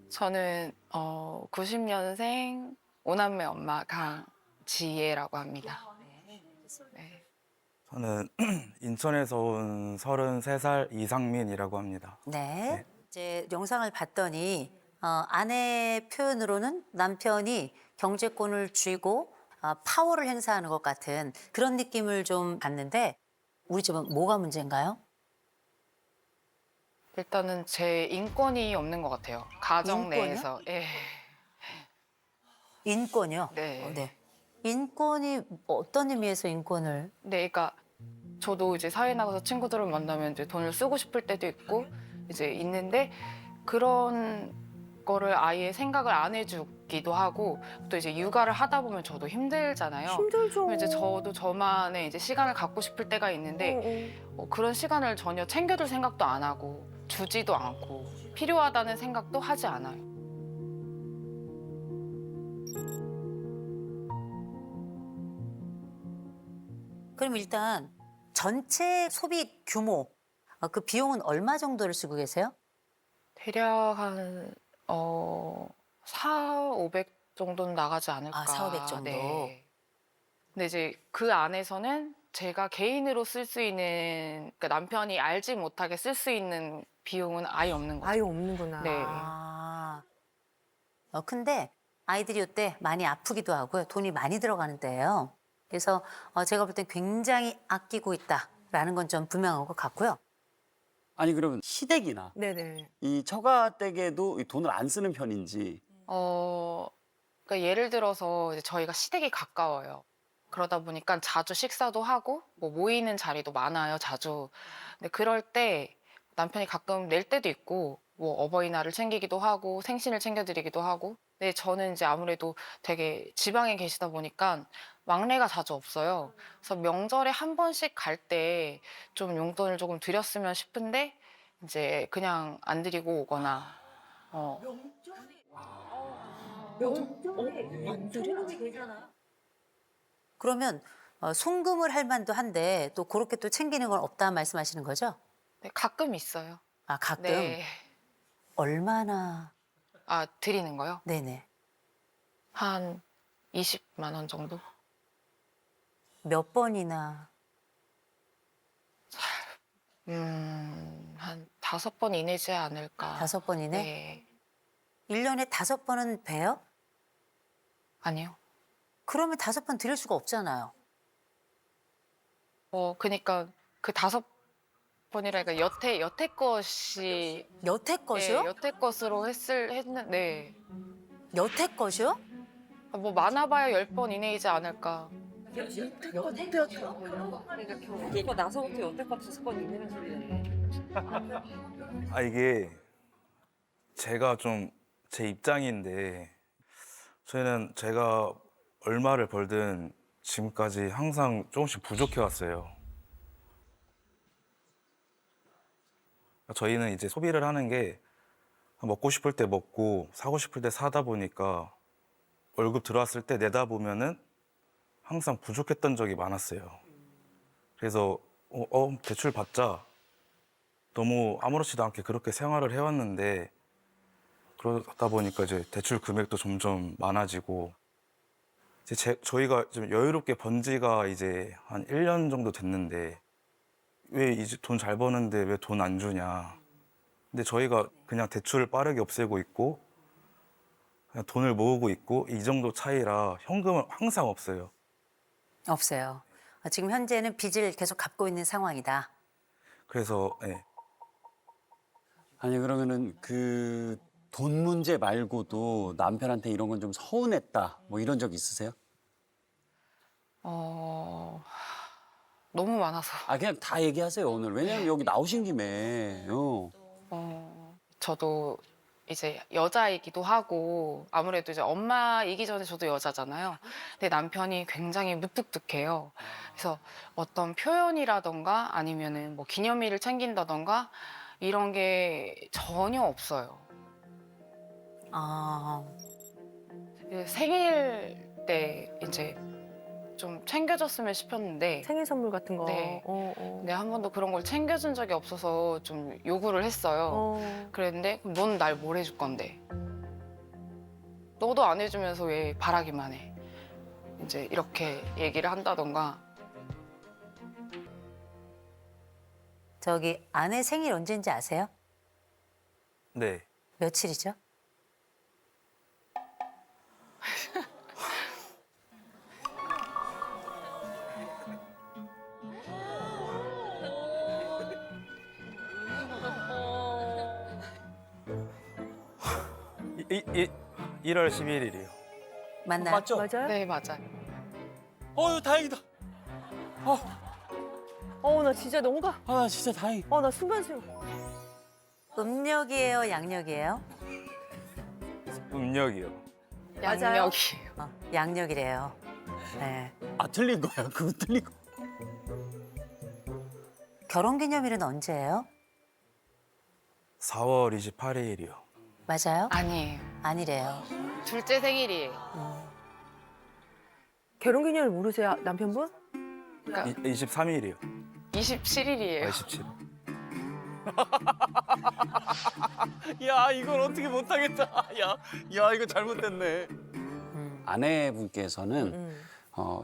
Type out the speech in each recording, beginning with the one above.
저는 90년생 오남매 엄마 강지혜라고 합니다. 네. 저는 인천에서 온 33살 이상민이라고 합니다. 네. 네. 이제 영상을 봤더니 아내 표현으로는 남편이 경제권을 쥐고 파워를 행사하는 것 같은 그런 느낌을 좀 받는데 우리 집은 뭐가 문제인가요? 일단은 제 인권이 없는 것 같아요. 가정 인권이요? 내에서. 예. 인권이요? 네. 네. 인권이 어떤 의미에서 인권을? 네, 그러니까 저도 이제 사회 나가서 친구들을 만나면 이제 돈을 쓰고 싶을 때도 있고 이제 있는데 그런 거를 아예 생각을 안 해주기도 하고 또 이제 육아를 하다 보면 저도 힘들잖아요. 힘들죠. 그럼 이제 저도 저만의 이제 시간을 갖고 싶을 때가 있는데 그런 시간을 전혀 챙겨줄 생각도 안 하고 주지도 않고 필요하다는 생각도 하지 않아요. 그럼 일단 전체 소비 규모, 그 비용은 얼마 정도를 쓰고 계세요? 대략 한 4, 500 정도는 나가지 않을까. 400 정도. 네. 근데 이제 그 안에서는 제가 개인으로 쓸 수 있는, 그러니까 남편이 알지 못하게 쓸 수 있는 비용은 아예 없는 거죠. 아예 없는구나. 네. 근데 아이들이 이때 많이 아프기도 하고요. 돈이 많이 들어가는 때예요. 그래서 제가 볼 땐 굉장히 아끼고 있다라는 건 좀 분명한 것 같고요. 아니 그러면 시댁이나 네네. 이 처가댁에도 이 돈을 안 쓰는 편인지. 그러니까 예를 들어서 이제 저희가 시댁이 가까워요. 그러다 보니까 자주 식사도 하고 뭐 모이는 자리도 많아요, 자주. 근데 그럴 때 남편이 가끔 낼 때도 있고 뭐 어버이날을 챙기기도 하고 생신을 챙겨드리기도 하고. 근데 저는 이제 아무래도 되게 지방에 계시다 보니까 막내가 자주 없어요. 그래서 명절에 한 번씩 갈 때 좀 용돈을 조금 드렸으면 싶은데 이제 그냥 안 드리고 오거나. 그러면 송금을 할 만도 한데 또 그렇게 또 챙기는 건 없다 말씀하시는 거죠? 네, 가끔 있어요. 가끔. 네. 얼마나? 드리는 거요? 네네. 한 20만 원 정도? 몇 번이나? 한 5번 이내지 않을까. 5번 이내? 네. 1년에 5번은 돼요? 아니요. 그러면 5번 드릴 수가 없잖아요. 그니까 그 5번이라니까 여태 것이. 여태껏이요? 네, 여태 것으로 했는데. 여태껏이요? 뭐 많아봐야 10번 이내이지 않을까. 그거 나서부터 여태껏 5번 있는 소리네. 이게 제가 좀 제 입장인데 저희는 제가 얼마를 벌든 지금까지 항상 조금씩 부족해 왔어요. 저희는 이제 소비를 하는 게 먹고 싶을 때 먹고 사고 싶을 때 사다 보니까 월급 들어왔을 때 내다 보면은 항상 부족했던 적이 많았어요. 그래서 대출 받자. 너무 아무렇지도 않게 그렇게 생활을 해왔는데 그러다 보니까 이제 대출 금액도 점점 많아지고 이제 저희가 좀 여유롭게 번 지가 이제 한 1년 정도 됐는데 왜 이제 돈 잘 버는데 왜 돈 안 주냐. 근데 저희가 그냥 대출을 빠르게 없애고 있고 그냥 돈을 모으고 있고 이 정도 차이라 현금은 항상 없어요. 없어요. 지금 현재는 빚을 계속 갚고 있는 상황이다. 그래서 네. 아니 그러면은 그 돈 문제 말고도 남편한테 이런 건 좀 서운했다 뭐 이런 적 있으세요? 너무 많아서. 그냥 다 얘기하세요 오늘. 왜냐면 여기 나오신 김에. 저도 이제 여자이기도 하고 아무래도 이제 엄마이기 전에 저도 여자잖아요. 근데 남편이 굉장히 무뚝뚝해요. 그래서 어떤 표현이라던가 아니면은 뭐 기념일을 챙긴다던가 이런 게 전혀 없어요. 생일 때 이제 좀 챙겨줬으면 싶었는데 생일 선물 같은 거. 네. 근데 한 번도 그런 걸 챙겨준 적이 없어서 좀 요구를 했어요. 그랬는데 그럼 넌 날 뭘 해줄 건데? 너도 안 해주면서 왜 바라기만 해? 이제 이렇게 얘기를 한다던가. 저기 아내 생일 언제인지 아세요? 네. 며칠이죠? 이, 이, 1월 11일이요. 맞나요? 맞죠? 맞아요? 네, 맞아요. 다행이다. 나 진짜 너무 아, 진짜 다행. 나 순간순간. 음력이에요, 양력이에요? 음력이요. 맞아요? 양력이에요. 양력이래요. 네. 아, 틀린 거야. 그거 틀린 거. 결혼기념일은 언제예요? 4월 28일이요. 맞아요? 아니에요. 아니래요. 둘째 생일이에요. 결혼기념일 모르세요, 남편분? 그러니까 23일이요. 27일이에요. 27일. 야, 이걸 어떻게 못하겠다. 야, 이거 잘못됐네. 아내분께서는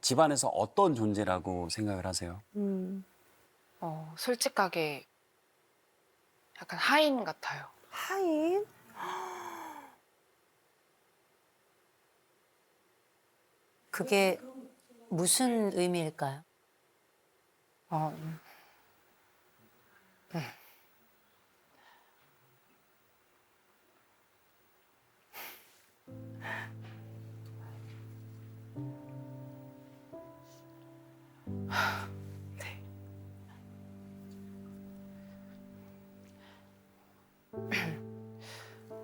집안에서 어떤 존재라고 생각을 하세요? 솔직하게 약간 하인 같아요. 하인? 그게 무슨 의미일까요? 어, 네.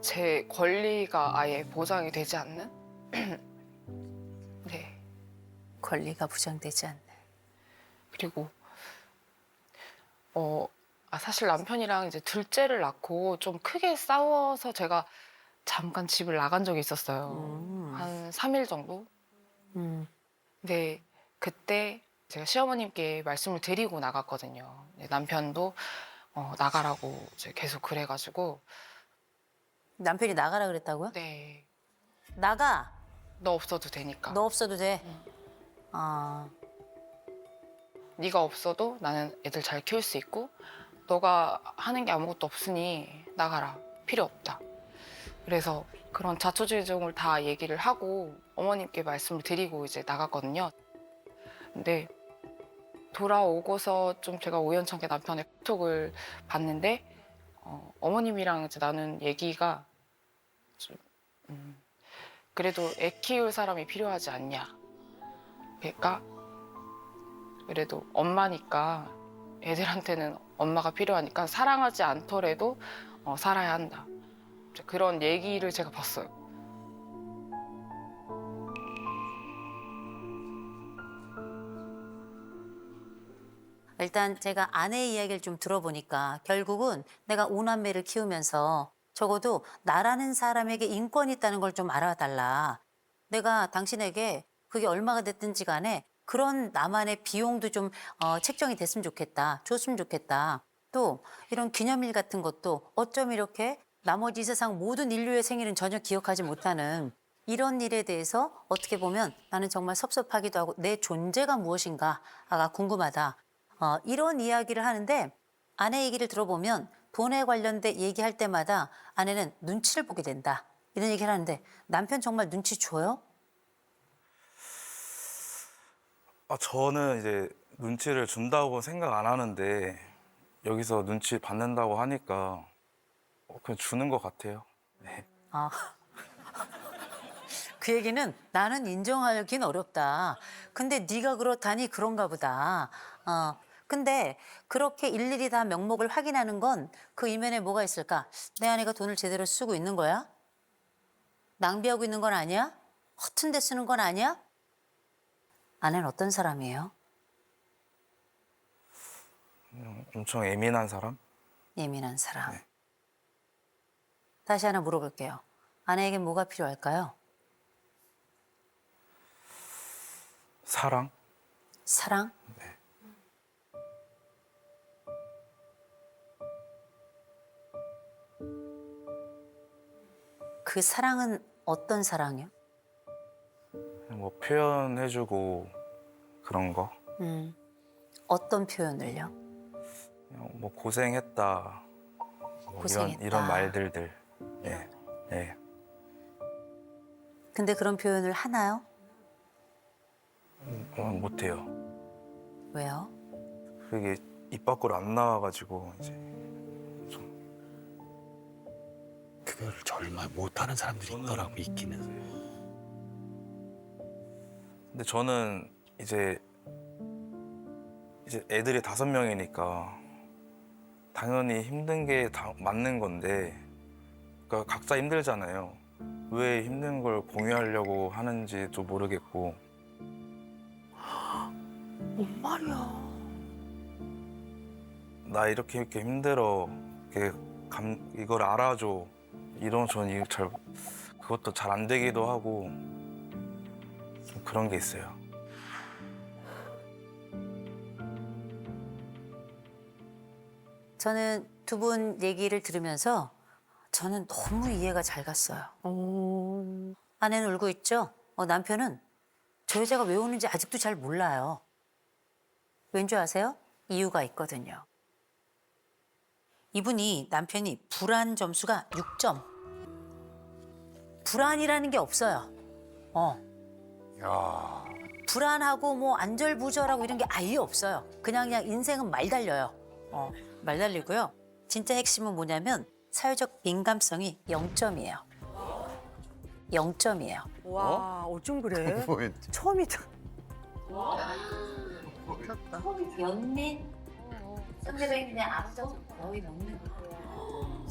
제 권리가 아예 보장이 되지 않는? 네. 권리가 부정되지 않네. 그리고 사실 남편이랑 이제 둘째를 낳고 좀 크게 싸워서 제가 잠깐 집을 나간 적이 있었어요. 한 3일 정도? 음. 근데 그때 제가 시어머님께 말씀을 드리고 나갔거든요. 근데 남편도 나가라고 이제 계속 그래가지고 남편이 나가라 그랬다고요? 네, 나가. 너 없어도 되니까. 너 없어도 돼. 아, 네가 없어도 나는 애들 잘 키울 수 있고 너가 하는 게 아무것도 없으니 나가라. 필요 없다. 그래서 그런 자초지종을 다 얘기를 하고 어머님께 말씀을 드리고 이제 나갔거든요. 근데 돌아오고서 좀 제가 우연찮게 남편의 카톡을 봤는데 어머님이랑 이제 나눈 얘기가 좀, 그래도 애 키울 사람이 필요하지 않냐. 그러니까 그래도 엄마니까 애들한테는 엄마가 필요하니까 사랑하지 않더라도 살아야 한다. 그런 얘기를 제가 봤어요. 일단 제가 아내의 이야기를 좀 들어보니까 결국은 내가 5남매를 키우면서 적어도 나라는 사람에게 인권이 있다는 걸 좀 알아달라. 내가 당신에게 그게 얼마가 됐든지 간에 그런 나만의 비용도 좀 책정이 됐으면 좋겠다. 줬으면 좋겠다. 또 이런 기념일 같은 것도 어쩜 이렇게 나머지 이 세상 모든 인류의 생일은 전혀 기억하지 못하는 이런 일에 대해서 어떻게 보면 나는 정말 섭섭하기도 하고 내 존재가 무엇인가가 궁금하다. 이런 이야기를 하는데 아내 얘기를 들어보면 돈에 관련된 얘기할 때마다 아내는 눈치를 보게 된다. 이런 얘기를 하는데 남편 정말 눈치 줘요? 저는 이제 눈치를 준다고 생각 안 하는데 여기서 눈치 받는다고 하니까 그냥 주는 것 같아요. 네. 아. 그 얘기는 나는 인정하긴 어렵다. 근데 네가 그렇다니 그런가 보다. 근데 그렇게 일일이 다 명목을 확인하는 건 그 이면에 뭐가 있을까? 내 아내가 돈을 제대로 쓰고 있는 거야? 낭비하고 있는 건 아니야? 허튼 데 쓰는 건 아니야? 아내는 어떤 사람이에요? 엄청 예민한 사람? 예민한 사람. 네. 다시 하나 물어볼게요. 아내에게 뭐가 필요할까요? 사랑? 사랑? 네. 그 사랑은 어떤 사랑이요? 그냥 뭐 표현해주고 그런 거. 어떤 표현을요? 그냥 뭐 고생했다. 뭐 고생했다. 이런 말들들. 예. 예. 근데 그런 표현을 하나요? 못해요. 왜요? 그게 입 밖으로 안 나와가지고 이제 그거를 정말 못하는 사람들이 있더라고, 있기는. 근데 저는 이제 애들이 5명이니까 당연히 힘든 게 다 맞는 건데, 그러니까 각자 힘들잖아요. 왜 힘든 걸 공유하려고 하는지도 모르겠고. 뭔 말이야. 나 이렇게 힘들어. 이걸 알아줘. 이런 저는 이거 그것도 잘 안 되기도 하고 좀 그런 게 있어요. 저는 두 분 얘기를 들으면서 저는 너무 이해가 잘 갔어요. 아내는 울고 있죠? 남편은 저 여자가 왜 우는지 아직도 잘 몰라요. 왠 줄 아세요? 이유가 있거든요. 이분이 남편이 불안 점수가 6점. 불안이라는 게 없어요. 야, 불안하고 뭐 안절부절하고 이런 게 아예 없어요. 그냥 인생은 말 달려요. 말 달리고요. 진짜 핵심은 뭐냐면 사회적 민감성이 0점이에요. 0점이에요. 와, 어쩜 그래? 뭐였지? 처음이다. 연민 상대방이 그냥 아픔 거의 먹는 거예요.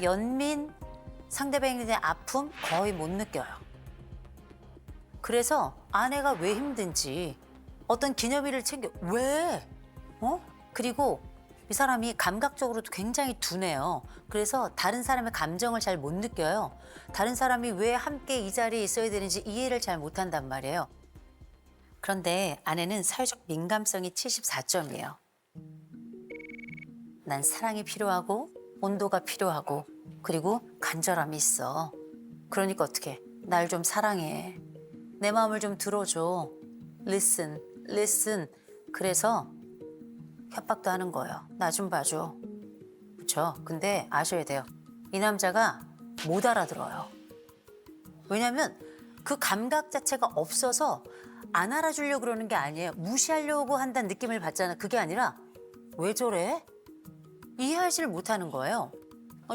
연민 상대방에 대한 아픔 거의 못 느껴요. 그래서 아내가 왜 힘든지 어떤 기념일을 챙겨 왜? 그리고 이 사람이 감각적으로도 굉장히 둔해요. 그래서 다른 사람의 감정을 잘 못 느껴요. 다른 사람이 왜 함께 이 자리에 있어야 되는지 이해를 잘 못한단 말이에요. 그런데 아내는 사회적 민감성이 74점이에요. 난 사랑이 필요하고 온도가 필요하고 그리고 간절함이 있어. 그러니까 어떻게 날 좀 사랑해. 내 마음을 좀 들어줘. Listen, listen. 그래서 협박도 하는 거예요. 나 좀 봐줘. 그렇죠? 근데 아셔야 돼요. 이 남자가 못 알아들어요. 왜냐하면 그 감각 자체가 없어서 안 알아주려고 그러는 게 아니에요. 무시하려고 한다는 느낌을 받잖아. 그게 아니라 왜 저래? 이해하지를 못하는 거예요.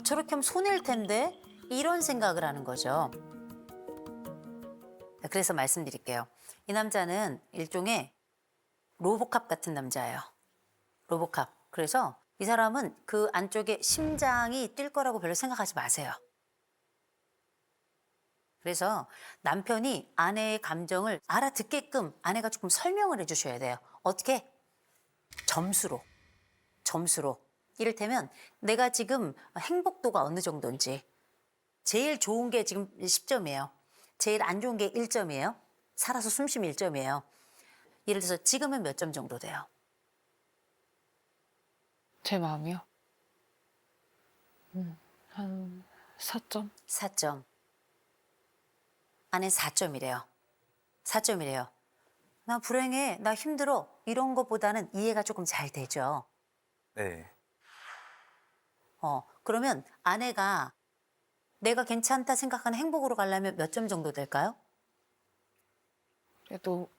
저렇게 하면 손해일 텐데 이런 생각을 하는 거죠. 그래서 말씀드릴게요. 이 남자는 일종의 로보캅 같은 남자예요. 로보캅. 그래서 이 사람은 그 안쪽에 심장이 뛸 거라고 별로 생각하지 마세요. 그래서 남편이 아내의 감정을 알아듣게끔 아내가 조금 설명을 해주셔야 돼요. 어떻게? 점수로. 이를테면 내가 지금 행복도가 어느 정도인지. 제일 좋은 게 지금 10점이에요. 제일 안 좋은 게 1점이에요. 살아서 숨쉬면 1점이에요. 예를 들어서 지금은 몇 점 정도 돼요? 제 마음이요? 한 4점? 4점. 아내는 4점이래요. 4점이래요. 나 불행해, 나 힘들어 이런 것보다는 이해가 조금 잘 되죠. 네. 그러면 아내가 내가 괜찮다 생각하는 행복으로 가려면 몇 점 정도 될까요? 그래도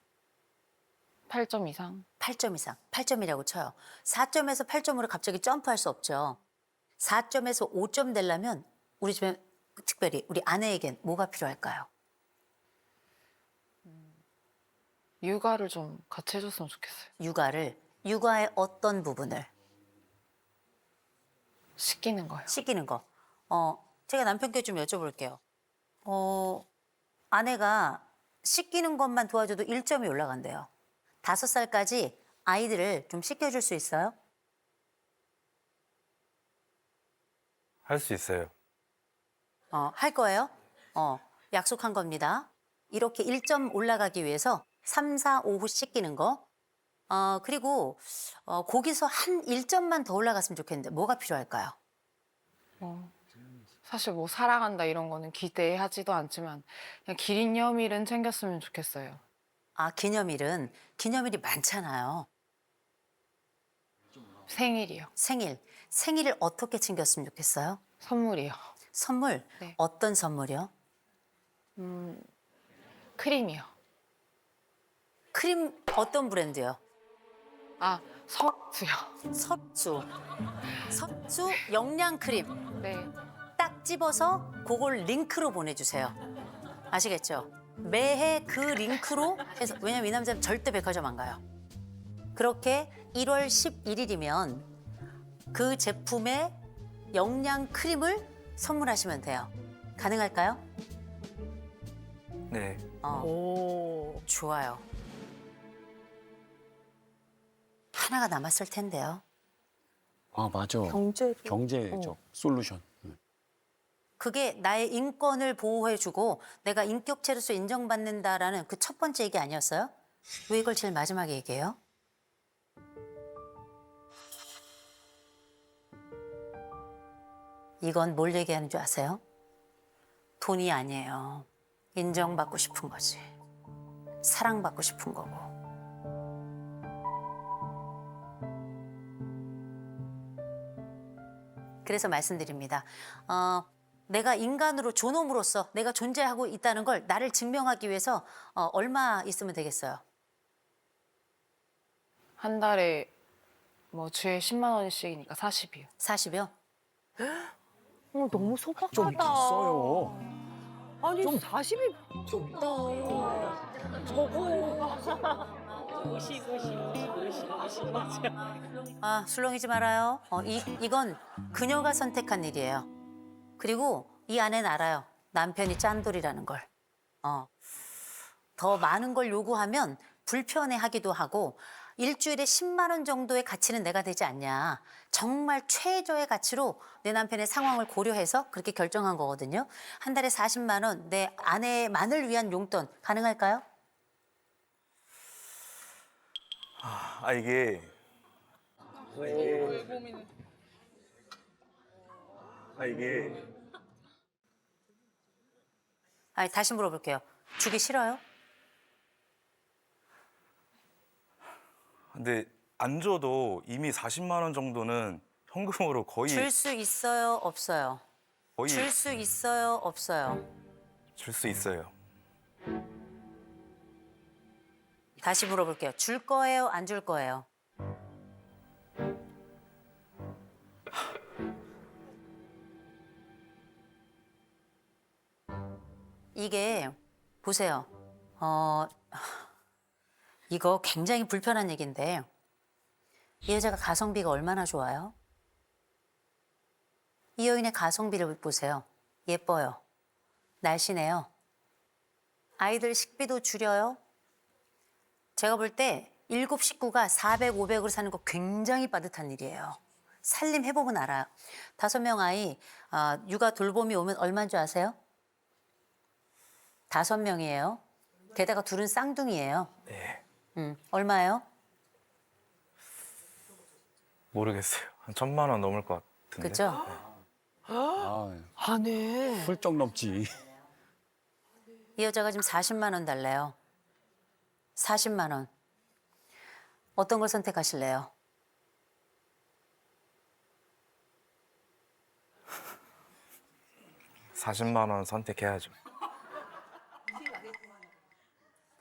8점 이상? 8점 이상. 8점이라고 쳐요. 4점에서 8점으로 갑자기 점프할 수 없죠. 4점에서 5점 되려면 우리 집에 특별히 우리 아내에겐 뭐가 필요할까요? 육아를 좀 같이 해줬으면 좋겠어요. 육아의 어떤 부분을? 시키는 거요. 시키는 거. 제가 남편께 좀 여쭤볼게요. 아내가 시키는 것만 도와줘도 1점이 올라간대요. 5살까지 아이들을 좀 시켜줄 수 있어요? 할 수 있어요. 할 거예요? 약속한 겁니다. 이렇게 1점 올라가기 위해서 3, 4, 5후 시키는 거. 그리고 거기서 한 1점만 더 올라갔으면 좋겠는데 뭐가 필요할까요? 사실 뭐 사랑한다 이런 거는 기대하지도 않지만 그냥 기념일은 챙겼으면 좋겠어요. 아, 기념일이 많잖아요. 생일이요. 생일을 어떻게 챙겼으면 좋겠어요? 선물이요. 선물, 네. 어떤 선물이요? 크림이요. 크림 어떤 브랜드요? 아, 석수요. 석수 영양 크림. 네. 딱 집어서 그걸 링크로 보내주세요. 아시겠죠? 매해 그 링크로 해서, 왜냐면 이 남자는 절대 백화점 안 가요. 그렇게 1월 11일이면 그 제품의 영양 크림을 선물하시면 돼요. 가능할까요? 네. 오. 좋아요. 하나가 남았을 텐데요. 아, 맞아. 경제적 솔루션. 그게 나의 인권을 보호해주고 내가 인격체로서 인정받는다라는 그 첫 번째 얘기 아니었어요? 왜 이걸 제일 마지막에 얘기해요? 이건 뭘 얘기하는 줄 아세요? 돈이 아니에요. 인정받고 싶은 거지. 사랑받고 싶은 거고. 그래서 말씀드립니다. 내가 인간으로 존엄으로서 내가 존재하고 있다는 걸 나를 증명하기 위해서 얼마 있으면 되겠어요? 한 달에 뭐 주에 10만 원씩이니까 40이요. 40이요? 너무 소박하다. 좀 있어요. 아니 40이 아, 술렁이지 말아요. 이건 그녀가 선택한 일이에요. 그리고 이 아내는 알아요. 남편이 짠돌이라는 걸. 더 많은 걸 요구하면 불편해하기도 하고 일주일에 10만 원 정도의 가치는 내가 되지 않냐. 정말 최저의 가치로 내 남편의 상황을 고려해서 그렇게 결정한 거거든요. 한 달에 40만 원, 내 아내만을 위한 용돈 가능할까요? 아, 이게 아니, 다시 물어볼게요. 주기 싫어요? 근데 안 줘도 이미 40만 원 정도는 현금으로 줄 수 있어요? 없어요? 거의 줄 수 있어요? 없어요? 줄 수 있어요. 다시 물어볼게요. 줄 거예요? 안 줄 거예요? 이게 보세요. 이거 굉장히 불편한 얘기인데 이 여자가 가성비가 얼마나 좋아요? 이 여인의 가성비를 보세요. 예뻐요. 날씬해요. 아이들 식비도 줄여요. 제가 볼 때 7 식구가 400, 500으로 사는 거 굉장히 빠듯한 일이에요. 살림 해보면 알아요. 5명 아이 육아 돌봄이 오면 얼마인 줄 아세요? 5명이에요. 게다가 둘은 쌍둥이에요. 네. 얼마예요? 모르겠어요. 한 1,000만 원 넘을 것 같은데. 그죠? 아, 안 해. 훌쩍 넘지. 이 여자가 지금 40만 원 달래요. 40만 원. 어떤 걸 선택하실래요? 네. 40만 원 선택해야죠.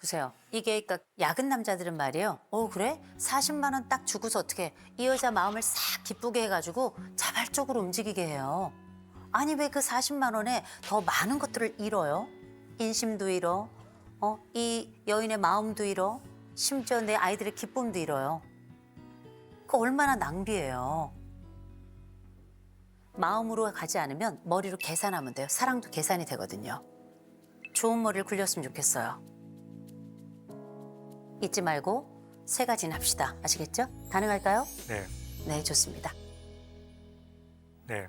보세요. 이게 그러니까 야근 남자들은 말이에요. 그래? 40만 원 딱 주고서 어떻게 이 여자 마음을 싹 기쁘게 해가지고 자발적으로 움직이게 해요. 아니 왜 그 40만 원에 더 많은 것들을 잃어요? 인심도 잃어. 이 여인의 마음도 잃어. 심지어 내 아이들의 기쁨도 잃어요. 그 얼마나 낭비예요. 마음으로 가지 않으면 머리로 계산하면 돼요. 사랑도 계산이 되거든요. 좋은 머리를 굴렸으면 좋겠어요. 잊지 말고 3가지는 합시다. 아시겠죠? 가능할까요? 네. 네, 좋습니다.